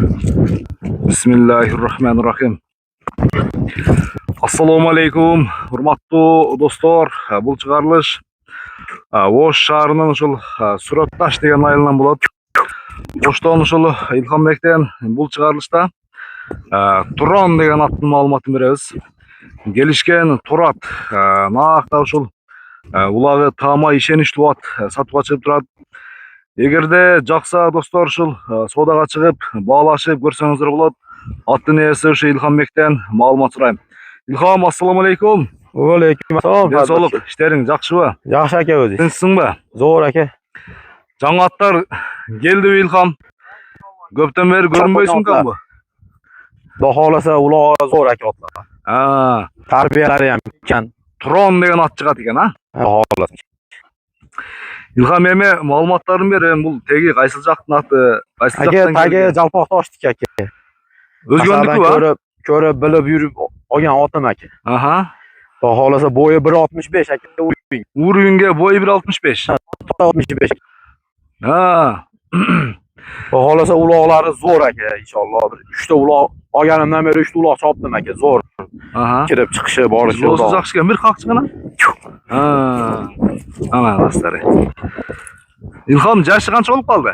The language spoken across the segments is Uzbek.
Bismillahirrahmanirrahim. Assalomu alaykum, hurmatli do'stlar. Bu chiqarilish Osh shahrining uşul Suratdash degan aylanma bo'ladi. Oshdan uşul Ilhombekdan bu chiqarilishda Turon degan atning ma'lumotini beramiz. Gelishgan Turat naqda uşul ulag'i tama ishonchli at sotuvga chiqib turadi. Eğerde жақсы dostlar uşul sodaga chiqib bağlashib ko'rsangizlar bo'ladi. Atning egasi o'sha Ilhombekdan ma'lumot so'rayman. Ilhom, assalomu alaykum. Va alaykum assalom. Sog'lik, ishlaring yaxshimi? Yaxshi aka o'zi. Tinchsizmi? Zo'r aka. Жаңа atlar keldi Ilhom. Ko'pdan beri ko'rinmaysan bu. Xudo xolasa ular zo'r aka otlar. Tarbiyalari ham ekan. Turon degan at chiqadi ekan, ha? Xudo xolasa. Ilhom, meni ma'lumotlarimni bering. Bu tegi qaysi joqdan ati, qaysi joqdan kelgan? Tagi Jalpoq Toshdik aka. O'zgondiki ko'rib bilib yurib olgan otim aka. Aha. Xudo xolasa bo'yi 1.65 aka. Uringa bo'yi 1.65. 1.65. Ha. Xudo xolasa uloqlari zo'r aka, inshaalloh. 3 ta uloq olganimdan beri 3 ta uloq chopdim aka, zo'r. Aha. Kirib chiqishi borishi zo'r. O'zi yaxshi ekan, bir qaq chiqana. Ha. Ana do'stlar. Ilhom, yoshi qancha bo'lib qoldi?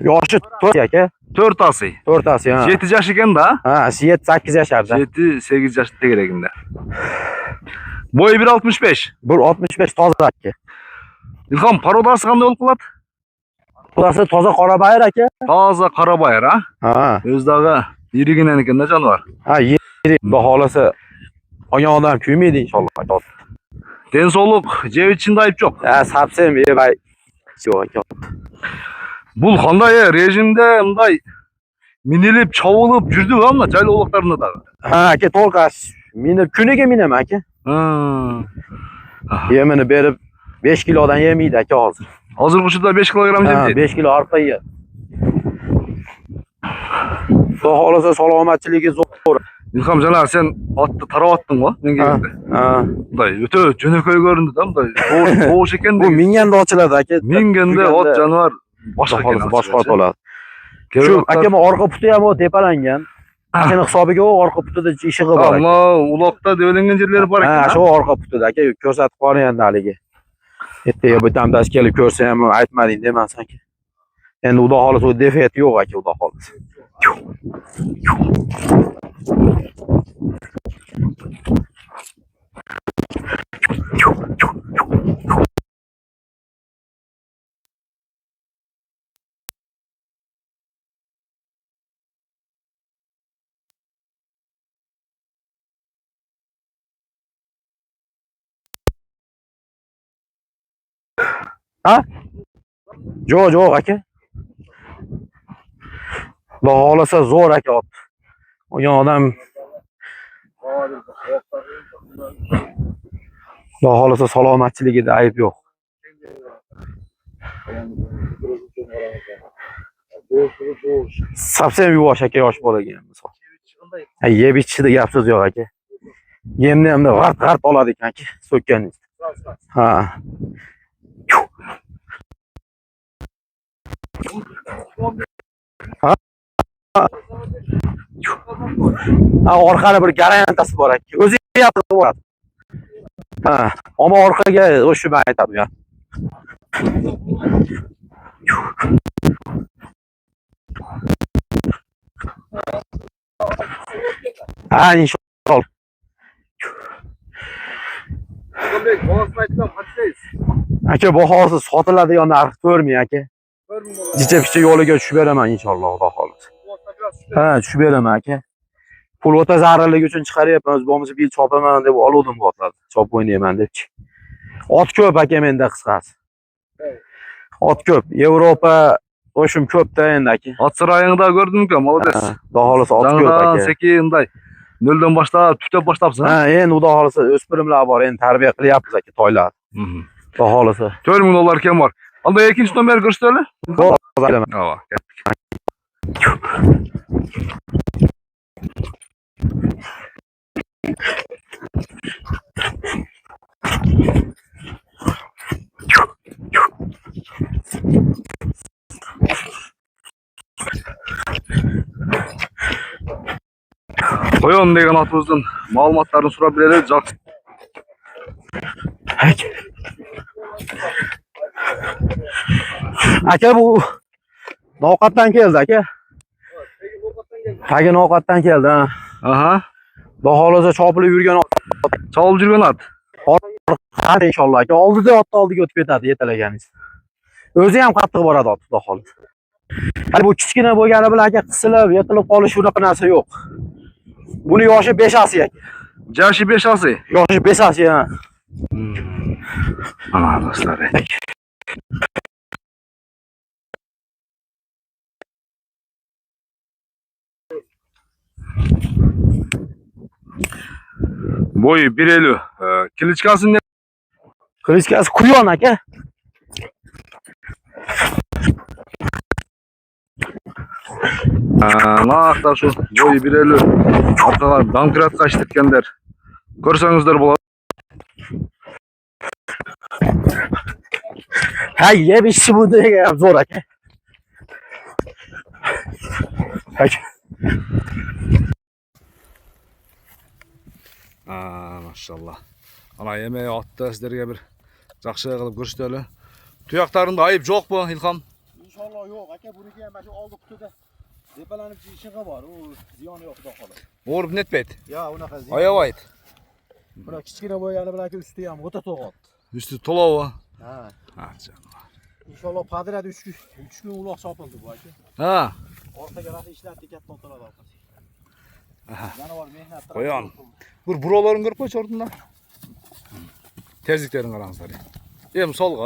Yoshi 4 aka. 4'asi. 4'asi ha. 7 yosh ekan-da. Ha, 7-8 yoshlarda. 7-8 yosh tegireginde. Bo'yi 1.65. 1.65 toza aka. Ilhom, parodasi qanday bo'lib qoladi? Burası toza Qorabayır aka. Toza Qorabayır, ha? Ha. O'zidagi yiriginan ekan-da jonivor. Ha, yirik. Xudo xolasa olgan odam kuymaydi inshaalloh. Densoqlik, jeb ichida ayb yo'q. Ha, sapsem yebay. Yo'q aka. Bu qanday rejimda bunday minilib, chovilib yurdi-ku, ammo jaylovliqlarida da. Ha, aka, to'lqas. Meni kuniga minaman aka. Ha. Yemini berib 5 kilodan yemaydi aka hozir. Hozir bu 5 kilogram yeydi. Ha, 5 kilo arpa yeydi. Xudo xolasa salomatligi zo'r. Ilhom, jana sen otni taravatding-ku menga endi. Ha. Bunday o'ta jo'nakoy ko'rindi-da, bunday tovush ekan. Bu minganda ochiladi aka. Minganda ot jonivor boshqa ekan. Boshqa bo'ladi. Shu aka, men orqa puti ham o tepalangan. Mashina hisobiga o orqa putida ishig'i bor. Ammo uloqda deblangan yerlari bor ekan. Ha, shu orqa putida aka, ko'rsatib qo'ying endi haligi. Ertaga bitam dash kelib ko'rsa ham aytmading demas aka. Endi xudo xolasa u defekt yo'q aka, xudo xolasa. Ha? Yo'q aka. Xudo xolasa zo'r aka ot. Olgan odam Xudo xolasa salomatchiligida ayb yo'q. Sapsem yuvosh aka, yosh bolaga misol. Ha, yeb ichishida gap so'z yo'q aka. Yemni ham g'art oladi ekan aka, so'kkaningiz. Ha. Ha, orqada bir garantiyasi bor aka. O'zi yapib boradi. Ha, ammo orqaga o'shib aytadi ya. Ha, inshaalloh. Aka, bahosi sotiladigan narx ko'rmay aka. Jicha-picha yo'liga tushib beraman inshaalloh, xudo xolasa. Ha, tushib beraman aka. Pul o'ta zararligi uchun chiqaryapman, o'z bo'lmasa bil chopaman deb oluvdim bu otlarni. Chopib o'ynayman debchi. Ot ko'p aka menda qisqasi. Ot ko'p. Yevropa o'shim ko'pda endi aka. Ot saroyingda ko'rdimku, молодец. Xudo xolasa ot ko'p aka. Sekin unday noldan boshlab, tutib boshlabsan. Ha, endi xudo xolasa o'spirimlar bor, endi tarbiya qilyapmiz aka toylar. Xudo xolasa. 4000 dollar kam bor. Alda ikkinchi nomer ko'rsataylik. Havo, ketdik. Koyon degan atımızın malumatlarını sorabiliriz. Aka bu Noqatdan keldi aka. Tagi Noqatdan keldi ha. Aha. Baholaza chopilib yurgan Çalıp жүрген at. hadi inshaalloh aka. Oldida otni oldiga o'tib ketadi yetalaganiz. O'zi ham qattiq boradi ot, xudo xohlasa. Hali bu kichkina bo'lgani bilan aka qisilib, yetilib qolish unaqa narsa yo'q. Buni yoshi 5 asi aka. Yaşı 5 ası. Yoshi 5 asi ha. Ana dostlar. Boyu 1.50. Kiliçkası ne? Qilichkasi quyon aka. Naqda şu boyu 1.50. Arkadan dankrat kaçtırkenler. Görsenizdер болады. Ha, yeb ishi bu degan zo'r aka. Aka. Maşallah. Ana yemeği attı sizlerge bir жақсы qilib ko'rsatdi. Tuyoqlarında ayıp жоқ bu İlham? İnşallah yo'q aka, buniki ham shu oldi qutida depalanib yishig'i bor. U ziyoni yo'q, xudo xohlasa. O'rib netmaydi. Ya, unaqa ziyon. Oyavaydi. Buni kichkina bo'lgani bilan aka usti ham o'ta to'g'ot. Üstü tolavi. Ha. Ha, canım. İnşallah padirada 3 kun uloq chopildi bu aka. Ha. Ortaga rahat ishlatdi, katta o'tiradi orqasi. Janivor mehnat. Qo'yon. Bir buralarını ko'rib qo'ychi o'rnida. Tezliklerini qarangizlar. Em solga.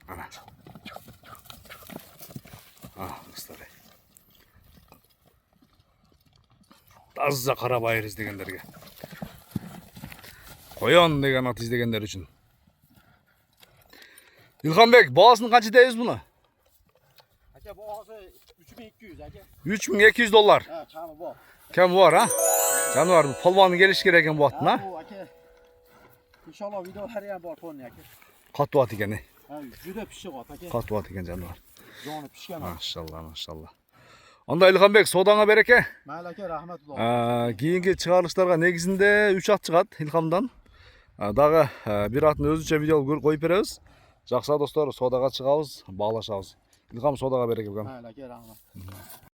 Ana. Dostlar. Tazza Qarabayır izlegenlerge. Qo'yon degan at izlegenler üçün. İlhambek, bağasını qancha deysiz buni? Aka bahası 3200 aka. $3200. Ha, kami bor. Kam var ha? Canvar bu polvonga kelish kerak ekan bu otni. Bu aka. İnşallah videolari ham bor qo'ying aka. Qattiq ot ekan. Ha, juda pishiq ot aka. Qattiq ot ekan canvar. Joni pishgan. Maşallah, maşallah. Onda İlhambek sodanga bereke. Mayli aka, rahmatulloh. Keyingi chiqarishlarga negizinde 3 at chiqadi İlhamdan. Dag'i bir atni o'zicha video qo'yib beramiz. Жақсы dostlar, sodaga chiqamiz, bog'lashamiz. İlham sodaga bereke bo'lgan. Mayli aka, rahmat.